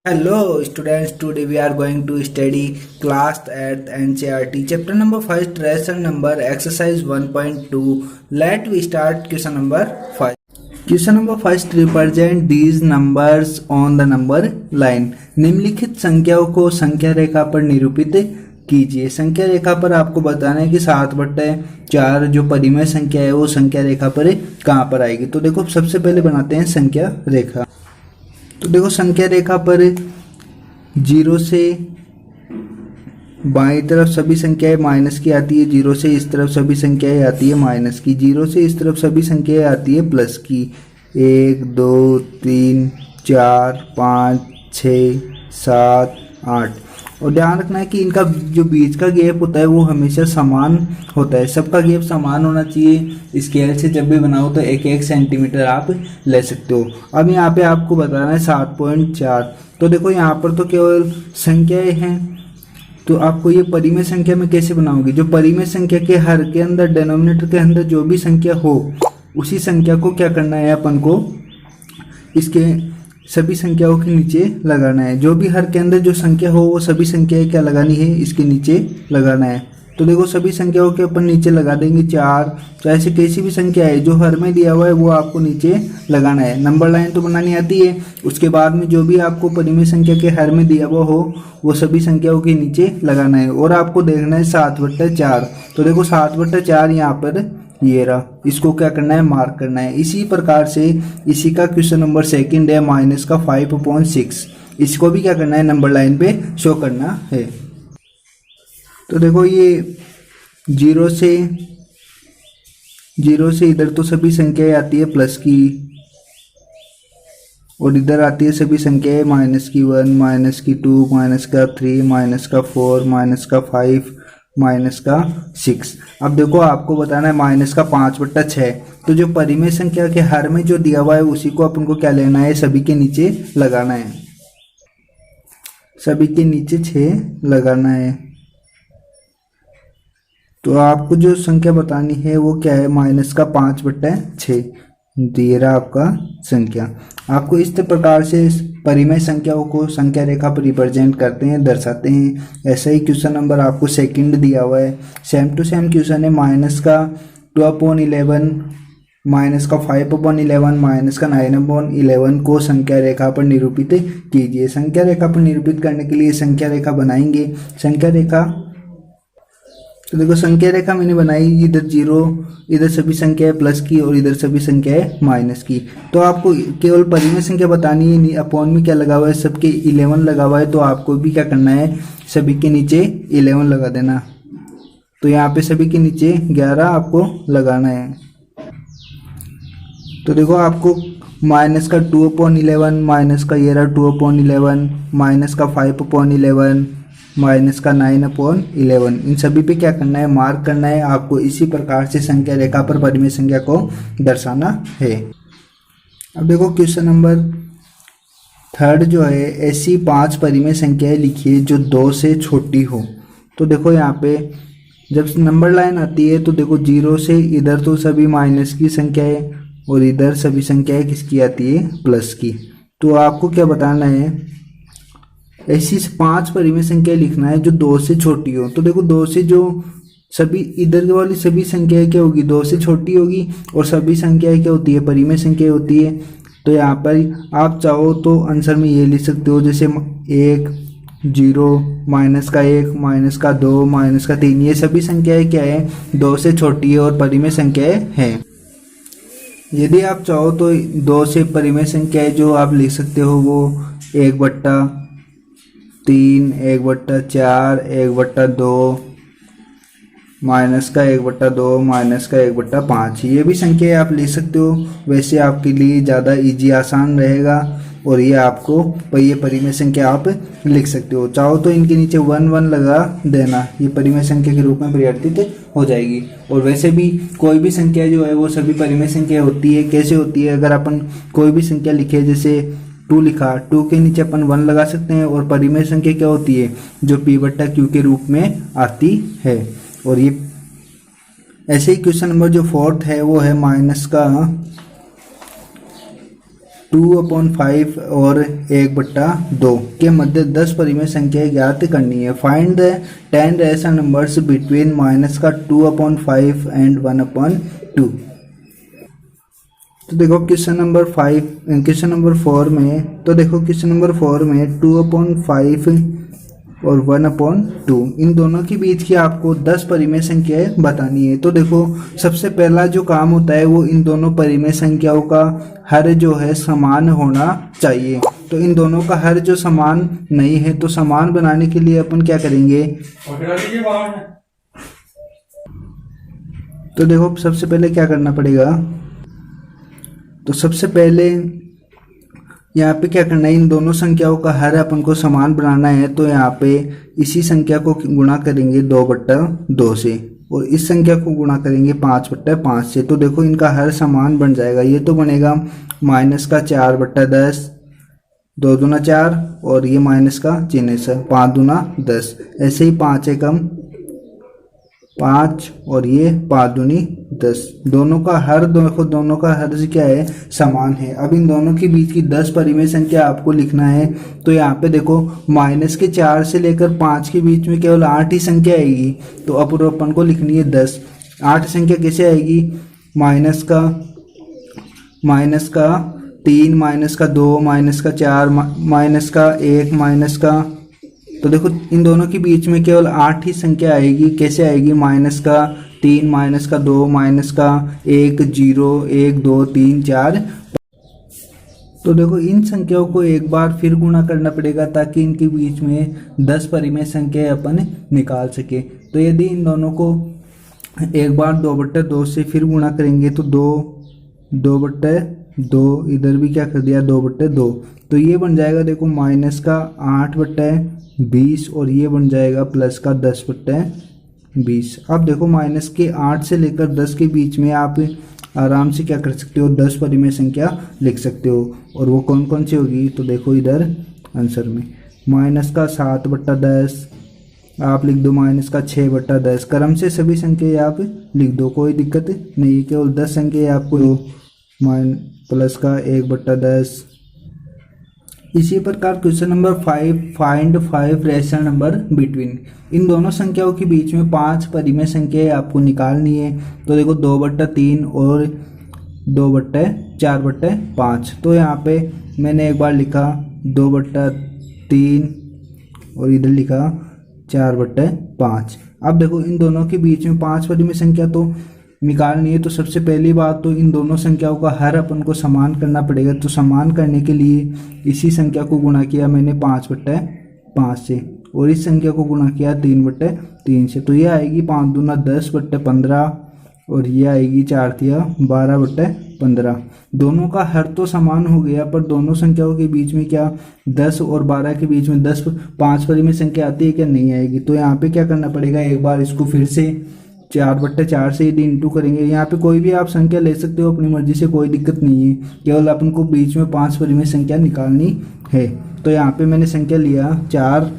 Hello students, today we are going to study class at NCERT chapter number 5 lesson number exercise 1.2. Let we start question number 5. Question number 5 represent these numbers on the number line. निम्नलिखित संख्याओं को संख्या रेखा पर निरूपित कीजिए। संख्या रेखा पर आपको बताना है कि 7/4 जो परिमेय संख्या है वो संख्या रेखा पर कहाँ पर आएगी। तो देखो सबसे पहले बनाते हैं संख्या रेखा। तो देखो संख्या रेखा पर 0 से बाईं तरफ सभी संख्याएं माइनस की आती है, 0 से इस तरफ सभी संख्याएं आती है माइनस की, 0 से इस तरफ सभी संख्याएं आती है प्लस की। 1 2 3 4 5 6 7 8। और ध्यान रखना है कि इनका जो बीच का गैप होता है वो हमेशा समान होता है, सबका गैप समान होना चाहिए। स्केल से जब भी बनाओ तो 1-1 सेंटीमीटर आप ले सकते हो। अब यहाँ पे आपको बताना है 7.4। तो देखो यहाँ पर तो केवल संख्याएं हैं, तो आपको ये परिमेय संख्या में कैसे बनाओगे। जो परिमेय संख्या के हर के अंदर डिनोमिनेटर के अंदर जो भी संख्या हो उसी संख्या को क्या करना है, अपन को इसके सभी संख्याओं के नीचे लगाना है। जो भी हर के अंदर जो संख्या हो वो सभी संख्याएं क्या लगानी है, इसके नीचे लगाना है। तो देखो सभी संख्याओं के अपन नीचे लगा देंगे 4। तो ऐसे कैसी भी संख्या है जो हर में दिया हुआ है वो आपको नीचे लगाना है। नंबर लाइन तो बनानी आती है, उसके बाद में जो भी आपको परिमेय संख्या के हर में दिया हुआ हो वो सभी संख्याओं के नीचे लगाना है। और आपको देखना है 7/4। तो देखो 7/4 यहाँ पर ये रहा, इसको क्या करना है, मार्क करना है। इसी प्रकार से इसी का क्वेश्चन नंबर 2 है माइनस का 5/6। इसको भी क्या करना है, नंबर लाइन पे शो करना है। तो देखो ये 0 से इधर तो सभी संख्याएं आती है प्लस की, और इधर आती है सभी संख्याएं माइनस की 1 माइनस की 2 माइनस का 3 माइनस का 4 माइनस का 5 माइनस का 6। अब देखो आपको बताना है माइनस का 5/6। तो जो परिमेय संख्या के हर में जो दिया हुआ है उसी को अपन को क्या लेना है, सभी के नीचे लगाना है। सभी के नीचे 6 लगाना है। तो आपको जो संख्या बतानी है वो क्या है, माइनस का 5/6 दे रहा आपका संख्या। आपको इस प्रकार से परिमेय संख्याओं को संख्या रेखा पर रिप्रेजेंट करते हैं, दर्शाते हैं। ऐसा ही क्वेश्चन नंबर आपको 2 दिया हुआ है, सेम टू सेम क्वेश्चन है। माइनस का 2/11 माइनस का 5/11 माइनस का 9/11 को संख्या रेखा पर निरूपित कीजिए। संख्या रेखा पर निरूपित करने के लिए संख्या रेखा बनाएंगे। संख्या रेखा, तो देखो संख्या रेखा मैंने बनाई, इधर 0, इधर सभी संख्याएं प्लस की और इधर सभी संख्याएं माइनस की। तो आपको केवल परिमेय संख्या बतानी है, अपॉन में क्या लगा हुआ है, सबके 11 लगा हुआ है। तो आपको भी क्या करना है, सभी के नीचे 11 लगा देना। तो यहाँ पे सभी के नीचे 11 आपको लगाना है। तो देखो आपको माइनस का 2/11 माइनस का ये रहा 2/11 माइनस का 5/11 माइनस का 9/11, इन सभी पे क्या करना है, मार्क करना है। आपको इसी प्रकार से संख्या रेखा पर परिमेय संख्या को दर्शाना है। अब देखो क्वेश्चन नंबर 3 जो है, ऐसी 5 परिमेय संख्याएं लिखिए जो 2 से छोटी हो। तो देखो यहाँ पे जब नंबर लाइन आती है तो देखो 0 से इधर तो सभी माइनस की संख्याएं और इधर सभी संख्याएं किसकी आती है, प्लस की। तो आपको क्या बताना है, ऐसी 5 परिमेय संख्या लिखना है जो 2 से छोटी हो। तो देखो 2 से जो सभी इधर वाली सभी संख्याएं क्या होगी, 2 से छोटी होगी, और सभी संख्याएं क्या होती है, परिमेय संख्या होती है। तो यहाँ पर आप चाहो तो आंसर में ये लिख सकते हो, जैसे 1 0 माइनस का 1 माइनस का 2 माइनस का 3, ये सभी संख्याएं क्या है, 2 से छोटी है और परिमेय संख्याएं हैं। यदि आप चाहो तो 2 से परिमेय संख्याएं जो आप लिख सकते हो वो 1/3 1/4 1/2 माइनस का 1/2 माइनस का 1/5, ये भी संख्या आप ले सकते हो। वैसे आपके लिए ज़्यादा इजी आसान रहेगा, और ये आपको ये परिमेय संख्या आप लिख सकते हो। चाहो तो इनके नीचे 1 लगा देना, ये परिमेय संख्या के रूप में परिवर्तित हो जाएगी। और वैसे भी कोई भी संख्या जो है वो सभी परिमेय संख्या होती है। कैसे होती है, अगर अपन कोई भी संख्या लिखे, जैसे 2 लिखा, 2 के नीचे अपन 1 लगा सकते हैं। और परिमेय संख्या क्या होती है, जो p/q के रूप में आती है। और ये ऐसे ही क्वेश्चन नंबर जो 4 है वो है माइनस का 2/5 और 1/2 के मध्य 10 परिमेय संख्या ज्ञात करनी है। Find the 10 rational numbers between minus का 2/5 एंड 1/2। तो देखो क्वेश्चन नंबर 4 में, तो देखो क्वेश्चन नंबर 4 में 2/5 और 1/2 इन दोनों के बीच की आपको 10 परिमेय संख्याएं बतानी है। तो देखो सबसे पहला जो काम होता है वो इन दोनों परिमेय संख्याओं का हर जो है समान होना चाहिए। तो इन दोनों का हर जो समान नहीं है, तो समान बनाने के लिए अपन क्या करेंगे, तो देखो सबसे पहले क्या करना पड़ेगा, तो सबसे पहले यहाँ पे क्या करना है, इन दोनों संख्याओं का हर अपन को समान बनाना है। तो यहाँ पे इसी संख्या को गुणा करेंगे 2/2 से और इस संख्या को गुणा करेंगे 5/5 से। तो देखो इनका हर समान बन जाएगा। ये तो बनेगा माइनस का 4/10, 2 दूना 4 और ये माइनस का चिन्ह से 5 दूना 10, ऐसे ही 5 एकम 5 और ये 5 दूनी 10। दोनों का हर क्या है, समान है। अब इन दोनों के बीच की 10 परिमेय संख्या आपको लिखना है। तो यहाँ पे देखो माइनस के 4 से लेकर 5 के बीच में केवल 8 ही संख्या आएगी। तो अब अपन को लिखनी है 10। 8 संख्या कैसे आएगी, माइनस का 3, माइनस का 2, माइनस का 4, माइनस का 1, माइनस का, तो देखो इन दोनों के बीच में केवल 8 ही संख्या आएगी। कैसे आएगी, माइनस का 3, माइनस का 2, माइनस का 1, 0, 1, 2, 3, 4। तो देखो इन संख्याओं को एक बार फिर गुणा करना पड़ेगा ताकि इनके बीच में 10 परिमेय संख्या अपन निकाल सके। तो यदि इन दोनों को एक बार 2/2 से फिर गुणा करेंगे तो 2/2, इधर भी क्या कर दिया 2/2, तो ये बन जाएगा देखो माइनस का 8/20 और ये बन जाएगा प्लस का 10/20। अब देखो माइनस के 8 से लेकर 10 के बीच में आप आराम से क्या कर सकते हो, 10 परिमेय संख्या लिख सकते हो। और वो कौन कौन सी होगी, तो देखो इधर आंसर में माइनस का 7/10 आप लिख दो, माइनस का 6/10, क्रम से सभी संख्या आप लिख दो, कोई दिक्कत नहीं। केवल 10 संख्या आपको प्लस का 1/10। इसी प्रकार question number 5, find 5 rational number between. इन दोनों संख्याओं के बीच में 5 परिमेय संख्याएं आपको निकालनी है। तो देखो 2/3 और 2/4/5। तो यहाँ पे मैंने एक बार लिखा 2/3 और इधर लिखा 4/5। अब देखो इन दोनों के बीच में 5 परिमेय संख्या तो निकालनी है। तो सबसे पहली बात तो इन दोनों संख्याओं का हर अपन को समान करना पड़ेगा। तो समान करने के लिए इसी संख्या को गुणा किया मैंने 5/5 से और इस संख्या को गुणा किया 3/3 से। तो ये आएगी 5 दूना 10/15 और ये आएगी 4 तिया 12/15। दोनों का हर तो समान हो गया, पर दोनों संख्याओं के बीच में क्या 10 और 12 के बीच में 5 परिमेय संख्या आती है क्या, नहीं आएगी। तो यहाँ पे क्या करना पड़ेगा, एक बार इसको फिर से 4/4 से यदि इंटू करेंगे, यहाँ पे कोई भी आप संख्या ले सकते हो अपनी मर्जी से, कोई दिक्कत नहीं है। केवल अपन को बीच में 5 परिमेय संख्या निकालनी है। तो यहाँ पे मैंने संख्या लिया 4,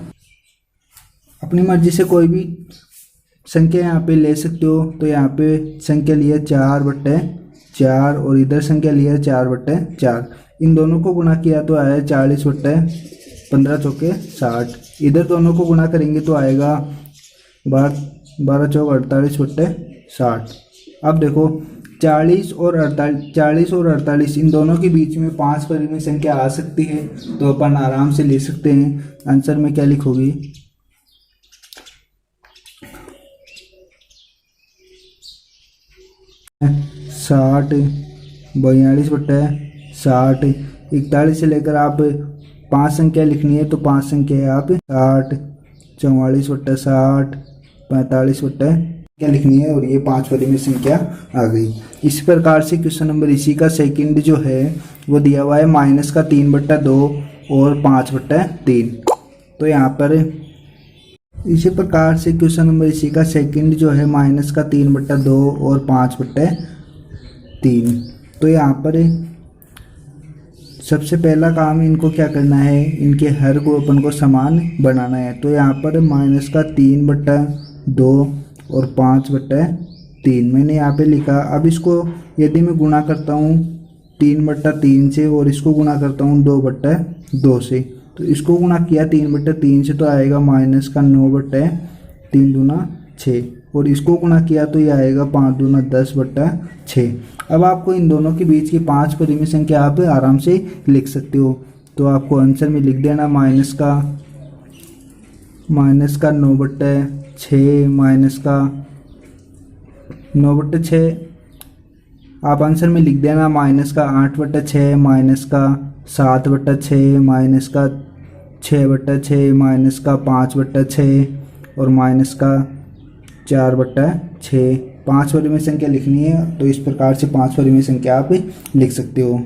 अपनी मर्जी से कोई भी संख्या यहाँ पे ले सकते हो। तो यहाँ पे संख्या लिया 4/4 और इधर संख्या लिया 4/4। इन दोनों को गुणा किया तो आया 40/15 चौके 60। इधर दोनों को गुणा करेंगे तो आएगा 12 चौक 48/60। अब देखो 40 और 48 इन दोनों के बीच में 5 परिमेय संख्या आ सकती है। तो अपन आराम से ले सकते हैं। आंसर में क्या लिखोगी, 60, 42/60। 41 से लेकर आप 5 संख्या लिखनी है तो 5 संख्या है आप 60, 44/60, 45 क्या लिखनी है और ये 5 परिमेय संख्या आ गई। इस प्रकार से क्वेश्चन नंबर इसी का सेकंड जो है वो दिया हुआ है माइनस का 3/2 और 5/3। तो यहाँ पर इसी प्रकार से क्वेश्चन नंबर इसी का सेकंड जो है माइनस का 3/2 और 5/3। तो यहाँ पर सबसे पहला काम इनको क्या करना है, इनके हर को अपन को समान बनाना है। तो यहाँ पर माइनस का 3/2 और 5/3 मैंने यहाँ पे लिखा। अब इसको यदि मैं गुणा करता हूँ 3/3 से और इसको गुणा करता हूँ 2/2 से। तो इसको गुणा किया 3/3 से तो आएगा माइनस का 9/3 दूना 6 और इसको गुणा किया तो ये आएगा 5 दूना 10/6। अब आपको इन दोनों के बीच की 5 परिमेय संख्या आप आराम से लिख सकते हो। तो आपको आंसर में लिख देना माइनस का 9/6 माइनस का 9/6। आप आंसर में लिख देना माइनस का 8/6 माइनस का 7/6 माइनस का 6/6 माइनस का 5/6 और माइनस का 4/6। 5 परिमेय संख्या लिखनी है तो इस प्रकार से 5 परिमेय संख्या आप लिख सकते हो।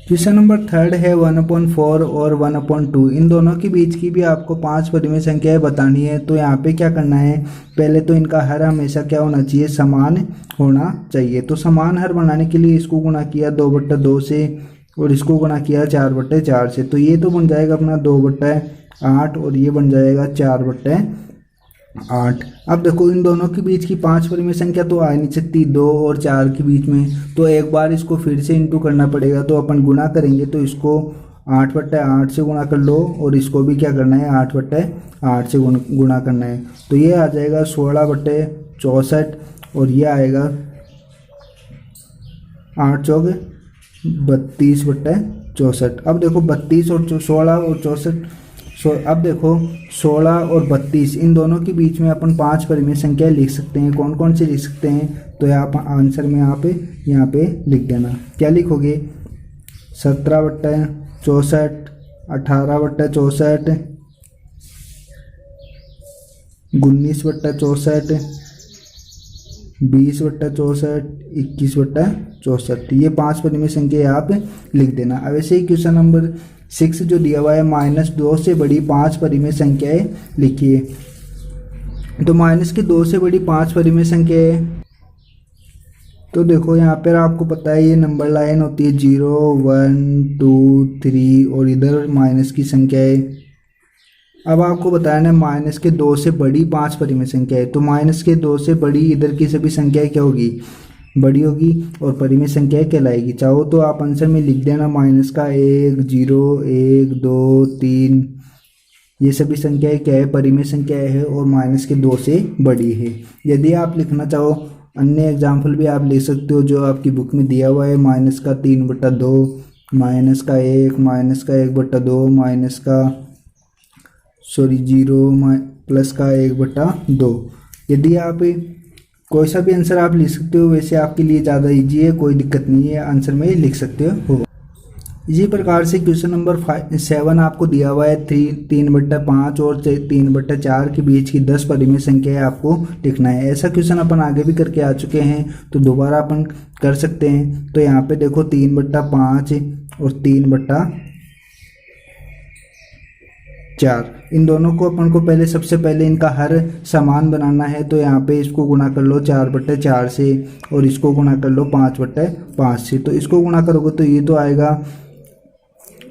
क्वेश्चन नंबर 3 है 1/4 और 1/2। इन दोनों के बीच की भी आपको 5 परिमेय संख्याएं बतानी है। तो यहाँ पे क्या करना है, पहले तो इनका हर हमेशा क्या होना चाहिए, समान होना चाहिए। तो समान हर बनाने के लिए इसको गुणा किया 2/2 से और इसको गुणा किया 4/4 से। तो ये तो बन जाएगा अपना 2/8 और ये बन जाएगा 4/8। अब देखो इन दोनों के बीच की 5 परिमेय संख्या तो आ नहीं सकती 2 और 4 के बीच में, तो एक बार इसको फिर से इंटू करना पड़ेगा। तो अपन गुणा करेंगे तो इसको 8/8 से गुणा कर लो और इसको भी क्या करना है 8/8 से गुणा करना है। तो ये आ जाएगा 16/64 और ये आएगा 8 चौक 32/64। अब देखो 32 और 16 और 64। अब देखो 16 और 32 इन दोनों के बीच में अपन 5 परिमेय संख्या लिख सकते हैं। कौन कौन से लिख सकते हैं, तो आप आंसर में यहाँ पे लिख देना। क्या लिखोगे, 17/64, 18/64, 19/64, 20/64, 21/64। ये 5 परिमेय संख्या आप लिख देना। अब ऐसे ही क्वेश्चन नंबर 6 जो दिया हुआ है -2 से बड़ी 5 परिमेय संख्याएं लिखिए। तो माइनस के 2 से बड़ी 5 परिमेय संख्याएं, तो देखो यहाँ पर आपको पता है ये नंबर लाइन होती है 0, 1, 2, 3 और इधर माइनस की संख्याएं। अब आपको बताना है माइनस के 2 से बड़ी 5 परिमेय संख्या है। तो माइनस के 2 से बड़ी इधर की सभी संख्याएं क्या होगी, बड़ी होगी और परिमेय संख्याएं कहलाएगी। चाहो तो आप आंसर में लिख देना माइनस का 1, 0, 1, 2, 3। ये सभी संख्याएं क्या है, परिमेय संख्याएं है और माइनस के 2 से बड़ी है। यदि आप लिखना चाहो अन्य एग्जाम्पल भी आप ले सकते हो जो आपकी बुक में दिया हुआ है, माइनस का 3/2, माइनस का 1, माइनस का 1/2, माइनस का 0 प्लस का 1/2। यदि आप कोई सा भी आंसर आप लिख सकते हो, वैसे आपके लिए ज़्यादा इजी है, कोई दिक्कत नहीं है, आंसर में लिख सकते हो। इसी प्रकार से क्वेश्चन नंबर 7 आपको दिया हुआ है 3/5 और 3/4 के बीच की 10 परिमेय संख्याएं आपको लिखना है। ऐसा क्वेश्चन अपन आगे भी करके आ चुके हैं तो दोबारा अपन कर सकते हैं। तो यहाँ पे देखो 3/5 और 3/4 इन दोनों को अपन को पहले सबसे पहले इनका हर समान बनाना है। तो यहाँ पे इसको गुणा कर लो 4/4 से और इसको गुणा कर लो 5/5 से। तो इसको गुणा करोगे तो ये तो आएगा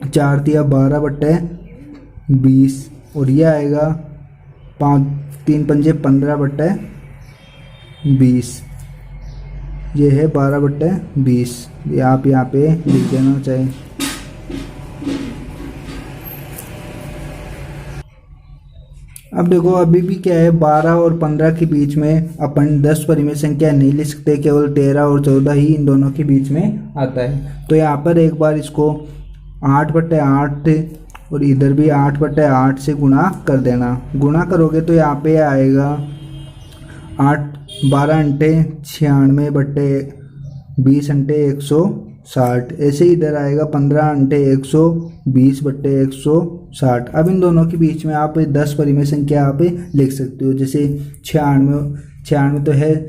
4 × 12/20 और ये आएगा 3 × 5 = 15/20। ये है 12/20। आप यहाँ पे लिख देना चाहिए। अब देखो अभी भी क्या है 12 और 15 के बीच में अपन 10 परिमेय संख्या नहीं लिख सकते, केवल 13 और 14 ही इन दोनों के बीच में आता है। तो यहाँ पर एक बार इसको 8/8 और इधर भी 8/8 से गुणा कर देना। गुणा करोगे तो यहाँ पे आएगा 12 × 96/20 × 160। ऐसे इधर आएगा 15 × 120/160। अब इन दोनों के बीच में आप 10 परिमेय संख्या आप लिख सकते हो। जैसे 96 तो है,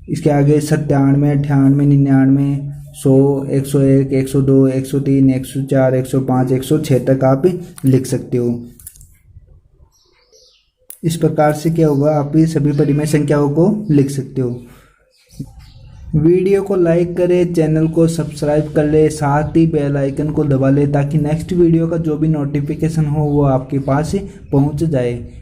इसके आगे 97, 98, 99, 100, 101, 102, 103, 104, 105, 106 तक आप लिख सकते हो। इस प्रकार से क्या होगा, आप ये सभी परिमेय संख्याओं को लिख सकते हो। वीडियो को लाइक करें, चैनल को सब्सक्राइब कर ले, साथ ही बेल आइकन को दबा ले ताकि नेक्स्ट वीडियो का जो भी नोटिफिकेशन हो वो आपके पास पहुंच जाए।